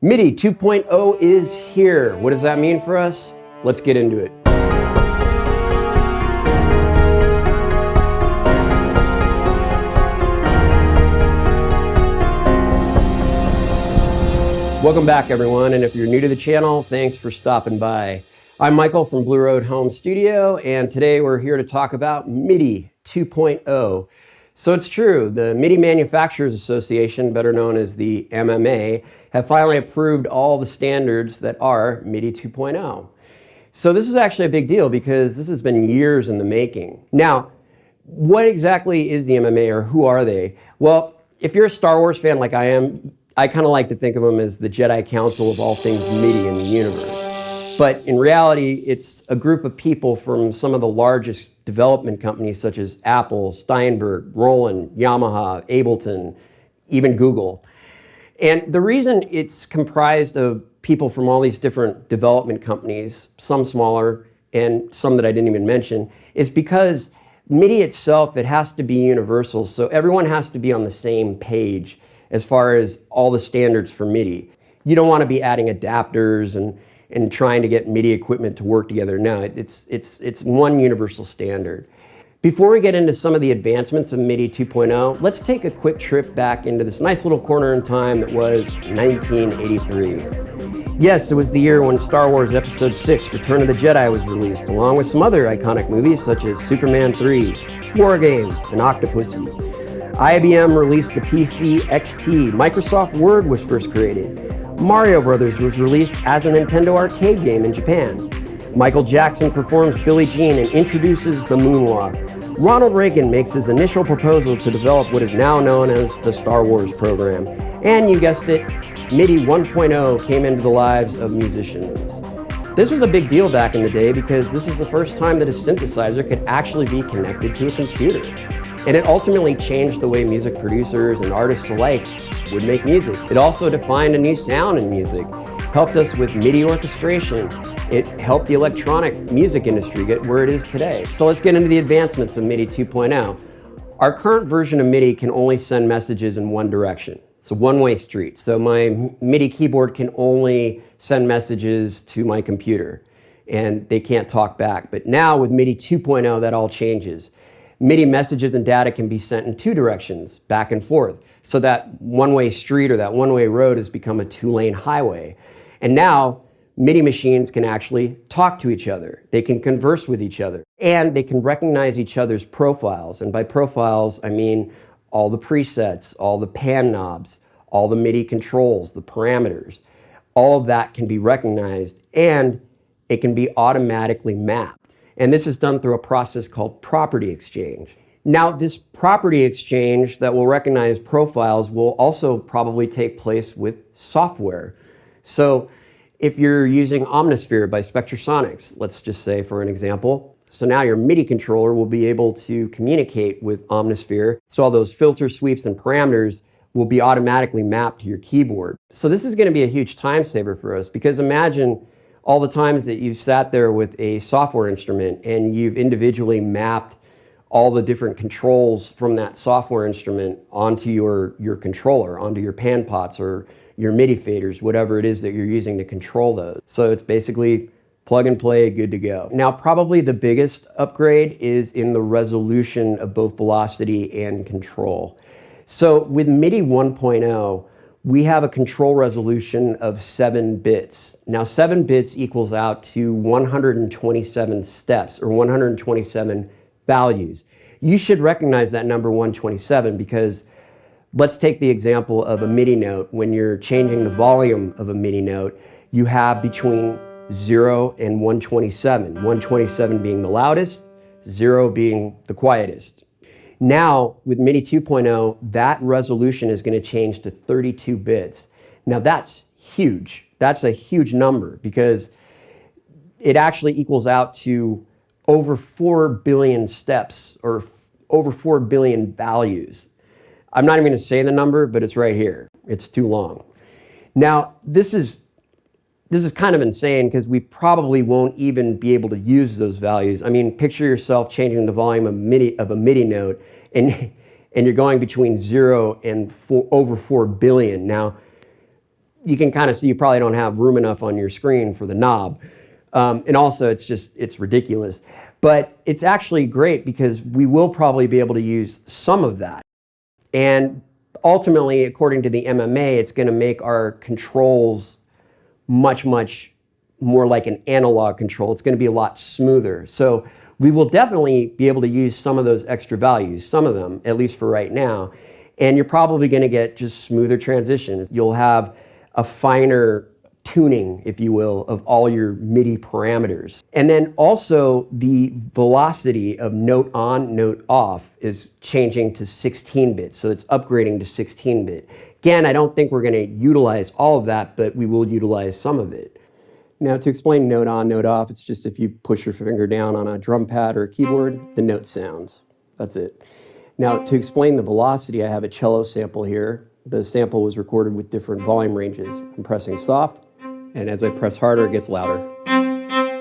MIDI 2.0 is here. What does that mean for us? Let's get into it. Welcome back, everyone, and if you're new to the channel, thanks for stopping by. I'm Michael from Blue Road Home Studio, and today we're here to talk about MIDI 2.0. So it's true, the MIDI Manufacturers Association, better known as the MMA, have finally approved all the standards that are MIDI 2.0. So this is actually a big deal because this has been years in the making. Now, what exactly is the MMA, or who are they? Well, if you're a Star Wars fan like I am, I kind of like to think of them as the Jedi Council of all things MIDI in the universe. But in reality, it's a group of people from some of the largest development companies such as Apple, Steinberg, Roland, Yamaha, Ableton, even Google. And the reason it's comprised of people from all these different development companies, some smaller and some that I didn't even mention, is because MIDI itself, it has to be universal. So everyone has to be on the same page as far as all the standards for MIDI. You don't want to be adding adapters and trying to get MIDI equipment to work together. No, it's one universal standard. Before we get into some of the advancements of MIDI 2.0, let's take a quick trip back into this nice little corner in time that was 1983. Yes, it was the year when Star Wars Episode 6, Return of the Jedi was released, along with some other iconic movies such as Superman 3, War Games, and Octopussy. IBM released the PC XT, Microsoft Word was first created, Mario Brothers was released as a Nintendo arcade game in Japan, Michael Jackson performs Billie Jean and introduces the moonwalk, Ronald Reagan makes his initial proposal to develop what is now known as the Star Wars program, and you guessed it, MIDI 1.0 came into the lives of musicians. This was a big deal back in the day because this is the first time that a synthesizer could actually be connected to a computer. And it ultimately changed the way music producers and artists alike would make music. It also defined a new sound in music, helped us with MIDI orchestration. It helped the electronic music industry get where it is today. So let's get into the advancements of MIDI 2.0. Our current version of MIDI can only send messages in one direction. It's a one-way street. So my MIDI keyboard can only send messages to my computer, and they can't talk back. But now with MIDI 2.0, that all changes. MIDI messages and data can be sent in two directions, back and forth. So that one-way street or that one-way road has become a two-lane highway. And now MIDI machines can actually talk to each other. They can converse with each other. And they can recognize each other's profiles. And by profiles, I mean all the presets, all the pan knobs, all the MIDI controls, the parameters. All of that can be recognized, and it can be automatically mapped. And this is done through a process called property exchange. Now, this property exchange that will recognize profiles will also probably take place with software. So if you're using Omnisphere by Spectrasonics, let's just say for an example, so now your MIDI controller will be able to communicate with Omnisphere. So all those filter sweeps and parameters will be automatically mapped to your keyboard. So this is going to be a huge time saver for us, because imagine all the times that you've sat there with a software instrument and you've individually mapped all the different controls from that software instrument onto your controller, onto your pan pots or your MIDI faders, whatever it is that you're using to control those. So it's basically plug and play, good to go. Now, probably the biggest upgrade is in the resolution of both velocity and control. So with MIDI 1.0, we have a control resolution of 7 bits. Now 7 bits equals out to 127 steps, or 127 values. You should recognize that number 127 because let's take the example of a MIDI note. When you're changing the volume of a MIDI note, you have between 0 and 127. 127 being the loudest, 0 being the quietest. Now, with MIDI 2.0, that resolution is going to change to 32 bits. Now, that's huge. That's a huge number because it actually equals out to over 4 billion steps or over 4 billion values. I'm not even going to say the number, but it's right here. It's too long. Now, this is kind of insane because we probably won't even be able to use those values. I mean, picture yourself changing the volume of a MIDI note and you're going between 0 and over 4 billion. Now, you can kind of see you probably don't have room enough on your screen for the knob. And also it's ridiculous. But it's actually great because we will probably be able to use some of that. And ultimately, according to the MMA, it's going to make our controls much, much more like an analog control. It's going to be a lot smoother. So we will definitely be able to use some of those extra values, some of them, at least for right now. And you're probably going to get just smoother transitions. You'll have a finer tuning, if you will, of all your MIDI parameters. And then also the velocity of note on, note off is changing to 16-bit. So it's upgrading to 16-bit. Again, I don't think we're going to utilize all of that, but we will utilize some of it. Now, to explain note on, note off, it's just if you push your finger down on a drum pad or a keyboard, the note sounds. That's it. Now, to explain the velocity, I have a cello sample here. The sample was recorded with different volume ranges. I'm pressing soft, and as I press harder, it gets louder.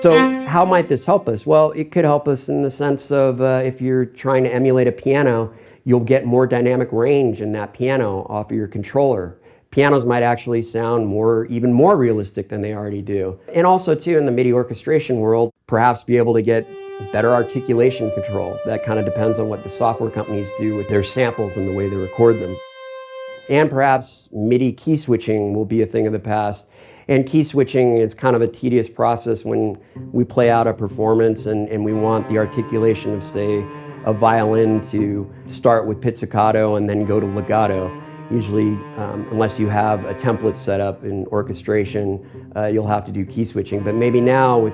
So how might this help us? Well, it could help us in the sense of if you're trying to emulate a piano, you'll get more dynamic range in that piano off of your controller. Pianos might actually sound even more realistic than they already do. And also too, in the MIDI orchestration world, perhaps be able to get better articulation control. That kind of depends on what the software companies do with their samples and the way they record them. And perhaps MIDI key switching will be a thing of the past. And key switching is kind of a tedious process when we play out a performance and we want the articulation of, say, a violin to start with pizzicato and then go to legato. Usually, unless you have a template set up in orchestration, you'll have to do key switching. But maybe now with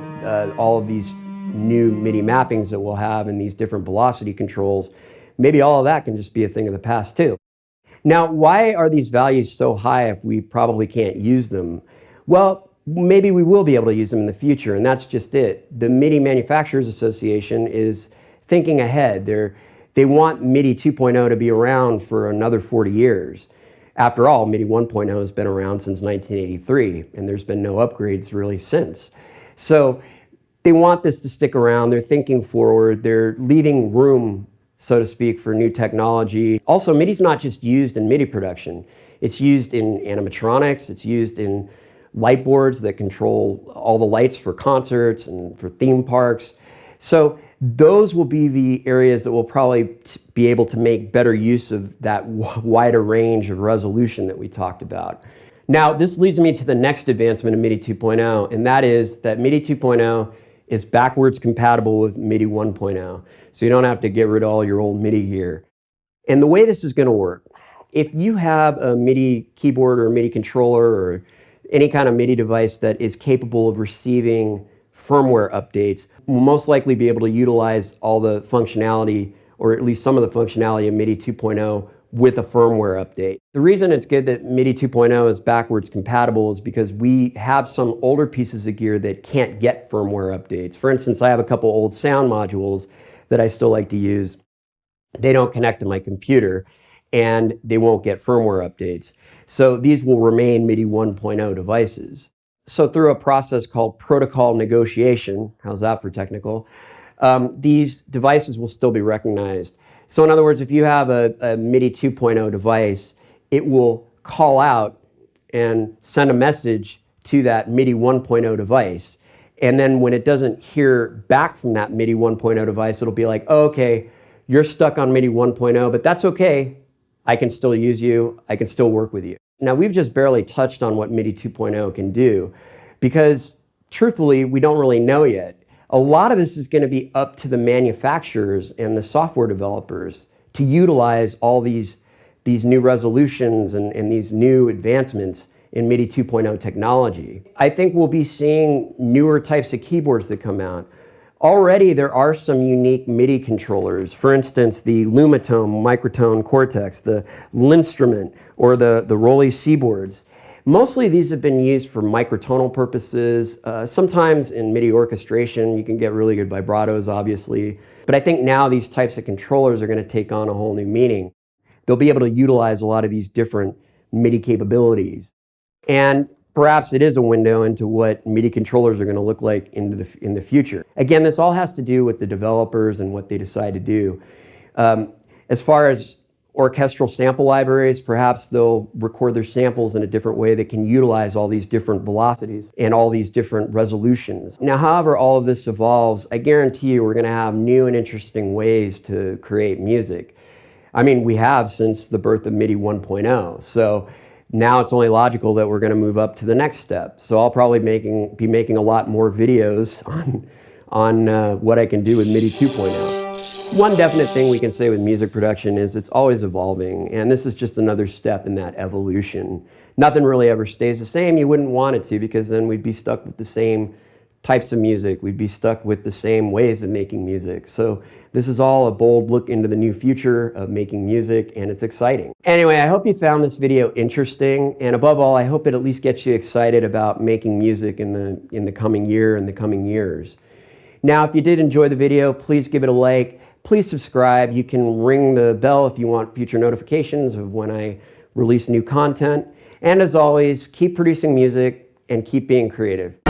all of these new MIDI mappings that we'll have and these different velocity controls, maybe all of that can just be a thing of the past too. Now, why are these values so high if we probably can't use them? Well, maybe we will be able to use them in the future, and that's just it. The MIDI Manufacturers Association is thinking ahead. They want MIDI 2.0 to be around for another 40 years. After all, MIDI 1.0 has been around since 1983, and there's been no upgrades really since. So they want this to stick around. They're thinking forward. They're leaving room, so to speak, for new technology. Also, MIDI's not just used in MIDI production. It's used in animatronics. It's used in light boards that control all the lights for concerts and for theme parks. So those will be the areas that will probably be able to make better use of that wider range of resolution that we talked about. Now, this leads me to the next advancement of MIDI 2.0, and that is that MIDI 2.0 is backwards compatible with MIDI 1.0. So you don't have to get rid of all your old MIDI gear. And the way this is going to work, if you have a MIDI keyboard or a MIDI controller or any kind of MIDI device that is capable of receiving firmware updates, will most likely be able to utilize all the functionality, or at least some of the functionality of MIDI 2.0 with a firmware update. The reason it's good that MIDI 2.0 is backwards compatible is because we have some older pieces of gear that can't get firmware updates. For instance, I have a couple old sound modules that I still like to use. They don't connect to my computer and they won't get firmware updates. So these will remain MIDI 1.0 devices. So through a process called protocol negotiation, how's that for technical, these devices will still be recognized. So in other words, if you have a MIDI 2.0 device, it will call out and send a message to that MIDI 1.0 device. And then when it doesn't hear back from that MIDI 1.0 device, it'll be like, oh, okay, you're stuck on MIDI 1.0, but that's okay. I can still use you. I can still work with you. Now, we've just barely touched on what MIDI 2.0 can do because, truthfully, we don't really know yet. A lot of this is going to be up to the manufacturers and the software developers to utilize all these new resolutions and these new advancements in MIDI 2.0 technology. I think we'll be seeing newer types of keyboards that come out. Already there are some unique MIDI controllers. For instance, the Lumitone Microtone Cortex, the Linstrument, or the Rolly Seaboards. Mostly these have been used for microtonal purposes. Sometimes in MIDI orchestration, you can get really good vibratos, obviously. But I think now these types of controllers are going to take on a whole new meaning. They'll be able to utilize a lot of these different MIDI capabilities. And perhaps it is a window into what MIDI controllers are going to look like in the future. Again, this all has to do with the developers and what they decide to do. As far as orchestral sample libraries. Perhaps they'll record their samples in a different way that can utilize all these different velocities and all these different resolutions. Now, however all of this evolves, I guarantee you we're going to have new and interesting ways to create music. I mean, we have since the birth of MIDI 1.0. So now it's only logical that we're going to move up to the next step. So I'll probably be making a lot more videos on what I can do with MIDI 2.0. One definite thing we can say with music production is it's always evolving, and this is just another step in that evolution. Nothing really ever stays the same. You wouldn't want it to, because then we'd be stuck with the same types of music. We'd be stuck with the same ways of making music. So this is all a bold look into the new future of making music, and it's exciting. Anyway, I hope you found this video interesting, and above all, I hope it at least gets you excited about making music in the coming year and the coming years. Now, if you did enjoy the video, please give it a like. Please subscribe. You can ring the bell if you want future notifications of when I release new content. And as always, keep producing music and keep being creative.